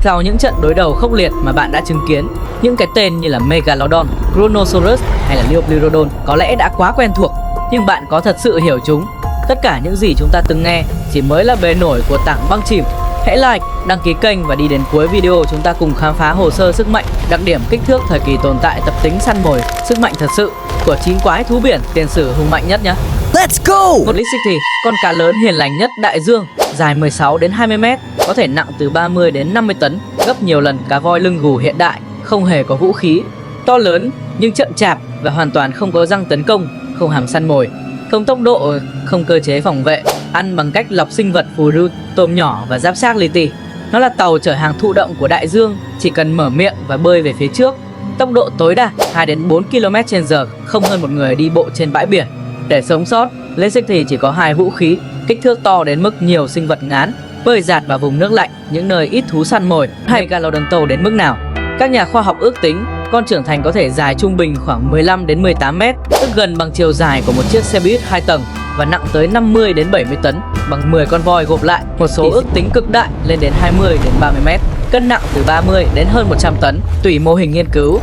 Sau những trận đối đầu khốc liệt mà bạn đã chứng kiến, những cái tên như là Megalodon, Kronosaurus hay là Liopleurodon có lẽ đã quá quen thuộc, nhưng bạn có thật sự hiểu chúng? Tất cả những gì chúng ta từng nghe chỉ mới là bề nổi của tảng băng chìm. Hãy like, đăng ký kênh và đi đến cuối video chúng ta cùng khám phá hồ sơ sức mạnh, đặc điểm, kích thước, thời kỳ tồn tại, tập tính săn mồi, sức mạnh thật sự của 9 quái thú biển tiền sử hùng mạnh nhất nhé. Let's go! Một City, con cá lớn hiền lành nhất đại dương, dài 16 đến 20 m, có thể nặng từ 30 đến 50 tấn, gấp nhiều lần cá voi lưng gù hiện đại, không hề có vũ khí. To lớn nhưng chậm chạp và hoàn toàn không có răng tấn công, không hàm săn mồi, không tốc độ, không cơ chế phòng vệ, ăn bằng cách lọc sinh vật phù du, tôm nhỏ và giáp xác li ti. Nó là tàu chở hàng thụ động của đại dương, chỉ cần mở miệng và bơi về phía trước. Tốc độ tối đa 2 đến 4 km/h, không hơn một người đi bộ trên bãi biển. Để sống sót, City chỉ có 2 vũ khí, kích thước to đến mức nhiều sinh vật ngán, bơi dạt vào vùng nước lạnh, những nơi ít thú săn mồi. Hay Megalodon đến mức nào? Các nhà khoa học ước tính con trưởng thành có thể dài trung bình khoảng 15 đến 18 m, tức gần bằng chiều dài của một chiếc xe buýt 2 tầng, và nặng tới 50 đến 70 tấn, bằng 10 con voi gộp lại. Một số ước tính cực đại lên đến 20 đến 30 m, cân nặng từ 30 đến hơn 100 tấn, tùy mô hình nghiên cứu.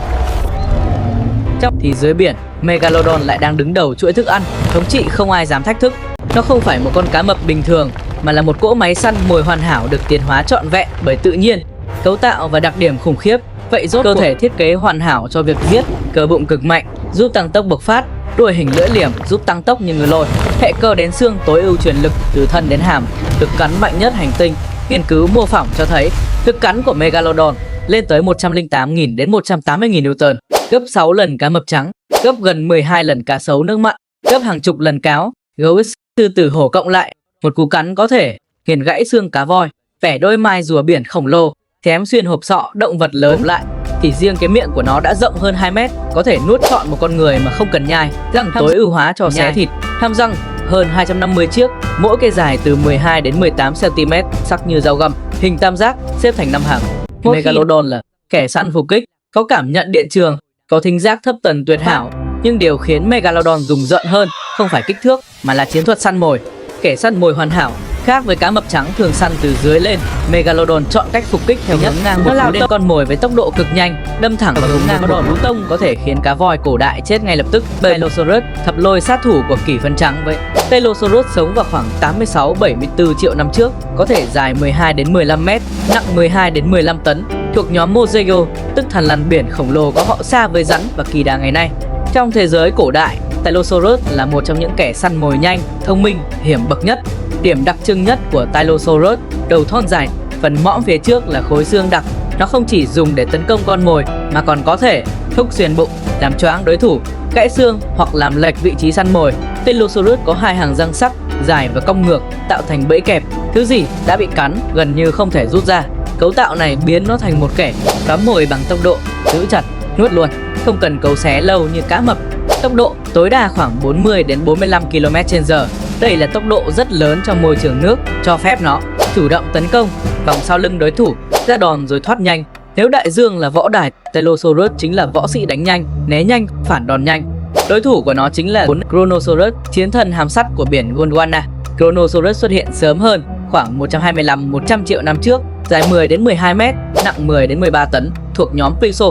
Thì dưới biển, Megalodon lại đang đứng đầu chuỗi thức ăn, thống trị không ai dám thách thức. Nó không phải một con cá mập bình thường, mà là một cỗ máy săn mồi hoàn hảo được tiến hóa trọn vẹn bởi tự nhiên, cấu tạo và đặc điểm khủng khiếp. Vậy rốt cơ thể thiết kế hoàn hảo cho việc giết, cơ bụng cực mạnh giúp tăng tốc bộc phát, đuôi hình lưỡi liềm giúp tăng tốc như người lôi, hệ cơ đến xương tối ưu truyền lực từ thân đến hàm, lực cắn mạnh nhất hành tinh. Nghiên cứu mô phỏng cho thấy lực cắn của Megalodon lên tới 108.000 đến 180.000 Newton, gấp 6 lần cá mập trắng, gấp gần 12 lần cá sấu nước mặn, gấp hàng chục lần cáo, gấu, sư tử, hổ cộng lại. Một cú cắn có thể nghiền gãy xương cá voi, bẻ đôi mai rùa biển khổng lồ, chém xuyên hộp sọ động vật lớn lại. Thì riêng cái miệng của nó đã rộng hơn 2 mét, có thể nuốt trọn một con người mà không cần nhai. Răng tối ưu hóa cho xé thịt, hàm răng hơn 250 chiếc, mỗi cái dài từ 12 đến 18 cm, sắc như dao găm, hình tam giác, xếp thành 5 hàng. Megalodon là kẻ săn phục kích, có cảm nhận điện trường, có thính giác thấp tần tuyệt hảo. Nhưng điều khiến Megalodon rùng rợn hơn không phải kích thước mà là chiến thuật săn mồi. Kẻ săn mồi hoàn hảo, khác với cá mập trắng thường săn từ dưới lên, Megalodon chọn cách phục kích theo hướng ngang, một cú lên con mồi với tốc độ cực nhanh, đâm thẳng vào hướng ngang. Một cú tông có thể khiến cá voi cổ đại chết ngay lập tức. Tylosaurus, thập lôi sát thủ của kỷ phấn trắng. Vậy Tylosaurus sống vào khoảng 86-74 triệu năm trước, có thể dài 12 đến 15 m, nặng 12 đến 15 tấn, thuộc nhóm Mosaeo, tức thằn lằn biển khổng lồ có họ xa với rắn và kỳ đà ngày nay. Trong thế giới cổ đại, Tylosaurus là một trong những kẻ săn mồi nhanh, thông minh, hiểm bậc nhất. Điểm đặc trưng nhất của Tylosaurus, đầu thon dài, phần mõm phía trước là khối xương đặc. Nó không chỉ dùng để tấn công con mồi mà còn có thể thúc xuyên bụng, làm choáng đối thủ, gãy xương hoặc làm lệch vị trí săn mồi. Tylosaurus có 2 hàng răng sắc, dài và cong ngược, tạo thành bẫy kẹp. Thứ gì đã bị cắn gần như không thể rút ra. Cấu tạo này biến nó thành một kẻ bám mồi bằng tốc độ, giữ chặt, nuốt luôn, không cần cấu xé lâu như cá mập. Tốc độ tối đa khoảng 40 đến 45 km/h. Đây là tốc độ rất lớn trong môi trường nước, cho phép nó chủ động tấn công, vòng sau lưng đối thủ, ra đòn rồi thoát nhanh. Nếu đại dương là võ đài, Tylosaurus chính là võ sĩ đánh nhanh, né nhanh, phản đòn nhanh. Đối thủ của nó chính là Kronosaurus, chiến thần hàm sắt của biển Gondwana. Kronosaurus xuất hiện sớm hơn, khoảng 125-100 triệu năm trước, dài 10 đến 12 m, nặng 10 đến 13 tấn, thuộc nhóm Pleso.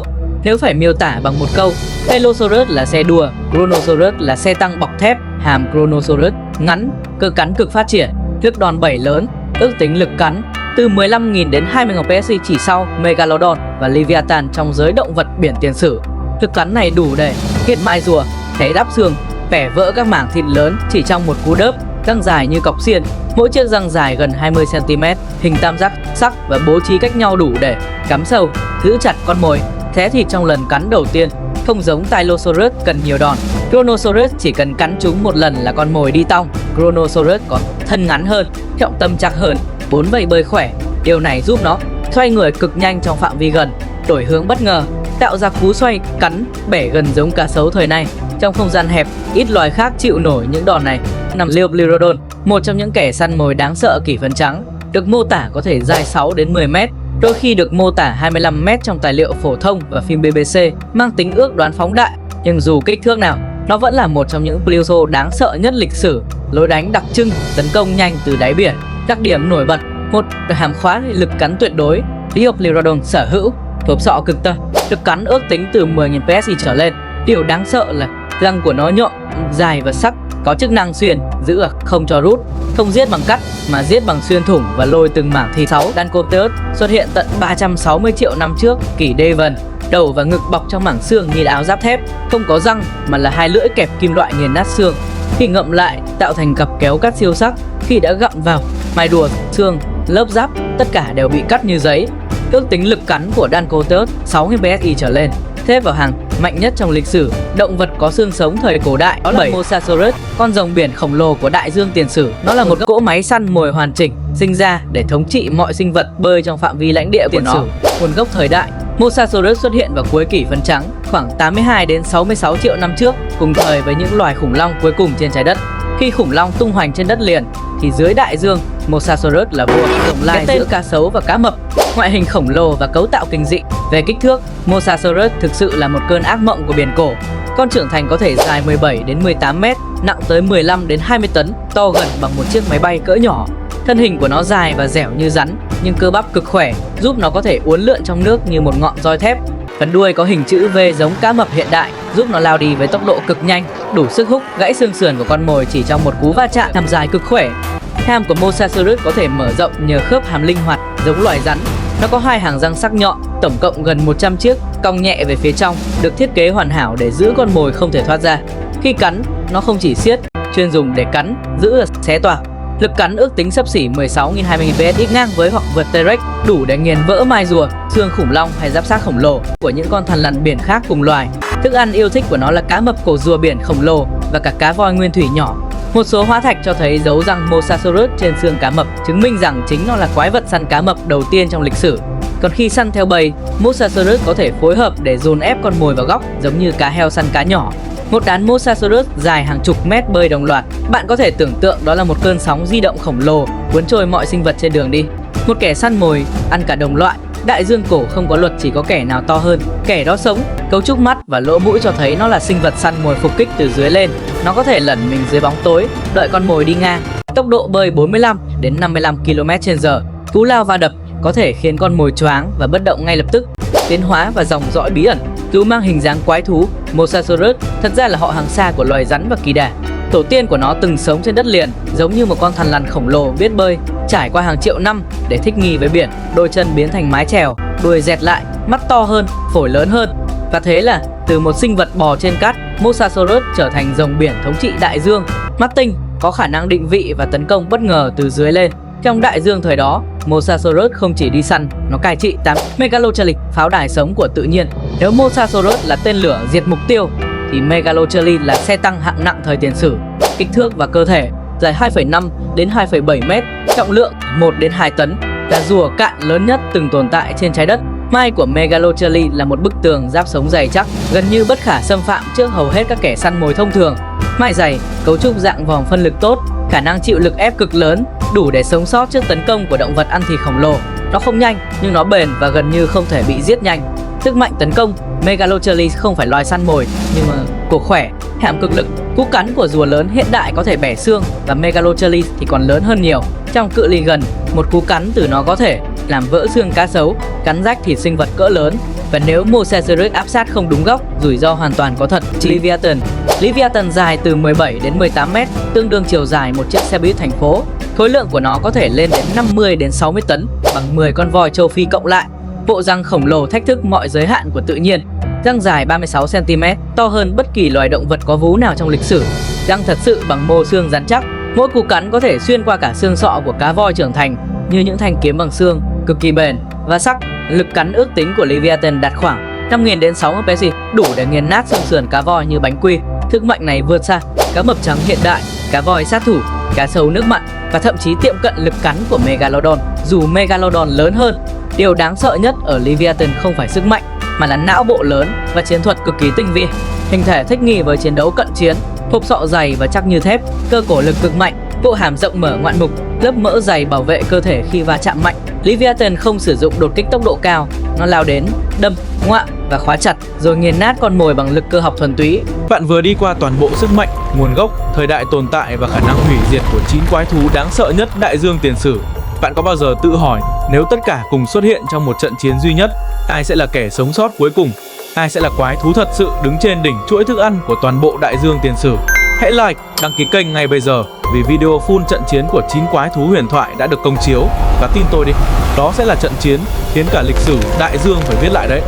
Nếu phải miêu tả bằng một câu, Tylosaurus là xe đua, Kronosaurus là xe tăng bọc thép. Hàm Kronosaurus ngắn, cơ cắn cực phát triển, lực đòn bẩy lớn, ước tính lực cắn từ 15.000 đến 20.000 PSI chỉ sau Megalodon và Leviathan trong giới động vật biển tiền sử. Lực cắn này đủ để nghiệt mại rùa, xé đắp xương, bẻ vỡ các mảng thịt lớn chỉ trong một cú đớp. Răng dài như cọc xiên, mỗi chiếc răng dài gần 20 cm, hình tam giác sắc và bố trí cách nhau đủ để cắm sâu, giữ chặt con mồi, xé thịt trong lần cắn đầu tiên. Không giống Tylosaurus cần nhiều đòn, Kronosaurus chỉ cần cắn trúng một lần là con mồi đi tong. Kronosaurus có thân ngắn hơn, trọng tâm chắc hơn, 4 vây bơi khỏe. Điều này giúp nó xoay người cực nhanh trong phạm vi gần, đổi hướng bất ngờ, tạo ra cú xoay cắn bẻ gần giống cá sấu thời nay. Trong không gian hẹp, ít loài khác chịu nổi những đòn này. Liopleurodon, một trong những kẻ săn mồi đáng sợ kỷ phấn trắng, được mô tả có thể dài 6 đến 10 m, đôi khi được mô tả 25 m trong tài liệu phổ thông và phim BBC, mang tính ước đoán phóng đại. Nhưng dù kích thước nào, nó vẫn là một trong những Plesiosaur đáng sợ nhất lịch sử. Lối đánh đặc trưng, tấn công nhanh từ đáy biển. Đặc điểm nổi bật: một, hàm khóa lực cắn tuyệt đối, Diplodocus sở hữu hộp sọ cực tơ, lực cắn ước tính từ 10.000 PSI trở lên. Điều đáng sợ là răng của nó nhọn, dài và sắc, có chức năng xuyên, giữ không cho rút, không giết bằng cắt mà giết bằng xuyên thủng và lôi từng mảng thịt. 6. Dancotheus xuất hiện tận 360 triệu năm trước kỷ Devon, đầu và ngực bọc trong mảng xương như áo giáp thép, không có răng mà là hai lưỡi kẹp kim loại nghiền nát xương. Khi ngậm lại tạo thành cặp kéo cắt siêu sắc, khi đã gặm vào mài đùa xương, lớp giáp tất cả đều bị cắt như giấy. Ước tính lực cắn của Dancotheus 6.000 PSI trở lên, xếp vào hàng mạnh nhất trong lịch sử động vật có xương sống thời cổ đại. Đó là Mosasaurus, con rồng biển khổng lồ của đại dương tiền sử. Nó là một cỗ máy săn mồi hoàn chỉnh, sinh ra để thống trị mọi sinh vật bơi trong phạm vi lãnh địa của nó. Nguồn gốc thời đại, Mosasaurus xuất hiện vào cuối kỷ phấn trắng, khoảng 82 đến 66 triệu năm trước, cùng thời với những loài khủng long cuối cùng trên trái đất. Khi khủng long tung hoành trên đất liền, thì dưới đại dương, Mosasaurus là vua đồng lai giữa cá sấu và cá mập. Ngoại hình khổng lồ và cấu tạo kinh dị. Về kích thước, Mosasaurus thực sự là một cơn ác mộng của biển cổ. Con trưởng thành có thể dài 17 đến 18 mét, nặng tới 15 đến 20 tấn, to gần bằng một chiếc máy bay cỡ nhỏ. Thân hình của nó dài và dẻo như rắn, nhưng cơ bắp cực khỏe, giúp nó có thể uốn lượn trong nước như một ngọn roi thép. Phần đuôi có hình chữ V giống cá mập hiện đại, giúp nó lao đi với tốc độ cực nhanh, đủ sức húc gãy xương sườn của con mồi chỉ trong một cú va chạm. Hàm dài cực khỏe. Hàm của Mosasaurus có thể mở rộng nhờ khớp hàm linh hoạt giống loài rắn. Nó có hai hàng răng sắc nhọn, tổng cộng gần 100 chiếc, cong nhẹ về phía trong, được thiết kế hoàn hảo để giữ con mồi không thể thoát ra. Khi cắn, nó không chỉ siết, chuyên dùng để cắn, giữ và xé toạc. Lực cắn ước tính xấp xỉ 16.000-20.000 PSI, ngang với hoặc vượt T-Rex, đủ để nghiền vỡ mai rùa, xương khủng long hay giáp xác khổng lồ của những con thằn lằn biển khác cùng loài. Thức ăn yêu thích của nó là cá mập cổ rùa biển khổng lồ và cả cá voi nguyên thủy nhỏ. Một số hóa thạch cho thấy dấu răng Mosasaurus trên xương cá mập, chứng minh rằng chính nó là quái vật săn cá mập đầu tiên trong lịch sử. Còn khi săn theo bầy, Mosasaurus có thể phối hợp để dồn ép con mồi vào góc, giống như cá heo săn cá nhỏ. Một đàn Mosasaurus dài hàng chục mét bơi đồng loạt. Bạn có thể tưởng tượng đó là một cơn sóng di động khổng lồ cuốn trôi mọi sinh vật trên đường đi. Một kẻ săn mồi ăn cả đồng loại. Đại dương cổ không có luật chỉ có kẻ nào to hơn, kẻ đó sống. Cấu trúc mắt và lỗ mũi cho thấy nó là sinh vật săn mồi phục kích từ dưới lên. Nó có thể lẩn mình dưới bóng tối, đợi con mồi đi ngang. Tốc độ bơi 45 đến 55 km/h. Cú lao va đập có thể khiến con mồi choáng và bất động ngay lập tức. Tiến hóa và dòng dõi bí ẩn. Dù mang hình dáng quái thú, Mosasaurus thật ra là họ hàng xa của loài rắn và kỳ đà. Tổ tiên của nó từng sống trên đất liền, giống như một con thằn lằn khổng lồ biết bơi, trải qua hàng triệu năm để thích nghi với biển. Đôi chân biến thành mái chèo, đuôi dẹt lại, mắt to hơn, phổi lớn hơn. Và thế là từ một sinh vật bò trên cát, Mosasaurus trở thành rồng biển thống trị đại dương. Mắt tinh, có khả năng định vị và tấn công bất ngờ từ dưới lên. Trong đại dương thời đó, Mosasaurus không chỉ đi săn, nó cai trị 8 Megalochelic, pháo đài sống của tự nhiên. Nếu Mosasaurus là tên lửa diệt mục tiêu, thì Megalochelic là xe tăng hạng nặng thời tiền sử. Kích thước và cơ thể dài 2,5 đến 2,7 mét, trọng lượng 1 đến 2 tấn, là rùa cạn lớn nhất từng tồn tại trên trái đất. Mai của Megalochelic là một bức tường giáp sống dày chắc, gần như bất khả xâm phạm trước hầu hết các kẻ săn mồi thông thường. Mai dày, cấu trúc dạng vòng phân lực tốt, khả năng chịu lực ép cực lớn, đủ để sống sót trước tấn công của động vật ăn thịt khổng lồ. Nó không nhanh nhưng nó bền và gần như không thể bị giết nhanh. Sức mạnh tấn công, Megalochelic không phải loài săn mồi nhưng mà cổ khỏe, hàm cực lực. Cú cắn của rùa lớn hiện đại có thể bẻ xương và Megalochelic thì còn lớn hơn nhiều. Trong cự ly gần, một cú cắn từ nó có thể làm vỡ xương cá sấu, cắn rách thịt sinh vật cỡ lớn. Và nếu Mosasaurus áp sát không đúng góc, rủi ro hoàn toàn có thật. Leviathan dài từ 17 đến 18 mét, tương đương chiều dài một chiếc xe buýt thành phố. Khối lượng của nó có thể lên đến 50 đến 60 tấn, bằng 10 con voi châu Phi cộng lại. Bộ răng khổng lồ thách thức mọi giới hạn của tự nhiên. Răng dài 36 cm, to hơn bất kỳ loài động vật có vú nào trong lịch sử. Răng thật sự bằng mô xương rắn chắc. Mỗi cú cắn có thể xuyên qua cả xương sọ của cá voi trưởng thành, như những thanh kiếm bằng xương, cực kỳ bền và sắc. Lực cắn ước tính của Leviathan đạt khoảng 5.000 đến 60 PSI, đủ để nghiền nát xương sườn cá voi như bánh quy. Sức mạnh này vượt xa cá mập trắng hiện đại, cá voi sát thủ, cá sấu nước mặn và thậm chí tiệm cận lực cắn của Megalodon, dù Megalodon lớn hơn. Điều đáng sợ nhất ở Leviathan không phải sức mạnh, mà là não bộ lớn và chiến thuật cực kỳ tinh vi. Hình thể thích nghi với chiến đấu cận chiến, hộp sọ dày và chắc như thép, cơ cổ lực cực mạnh, bộ hàm rộng mở ngoạn mục, lớp mỡ dày bảo vệ cơ thể khi va chạm mạnh. Leviathan không sử dụng đột kích tốc độ cao, nó lao đến, đâm, ngoạm và khóa chặt rồi nghiền nát con mồi bằng lực cơ học thuần túy. Bạn vừa đi qua toàn bộ sức mạnh, nguồn gốc, thời đại tồn tại và khả năng hủy diệt của 9 quái thú đáng sợ nhất đại dương tiền sử. Bạn có bao giờ tự hỏi nếu tất cả cùng xuất hiện trong một trận chiến duy nhất, ai sẽ là kẻ sống sót cuối cùng? Ai sẽ là quái thú thật sự đứng trên đỉnh chuỗi thức ăn của toàn bộ đại dương tiền sử? Hãy like, đăng ký kênh ngay bây giờ vì video full trận chiến của 9 quái thú huyền thoại đã được công chiếu. Và tin tôi đi, đó sẽ là trận chiến khiến cả lịch sử đại dương phải viết lại đấy.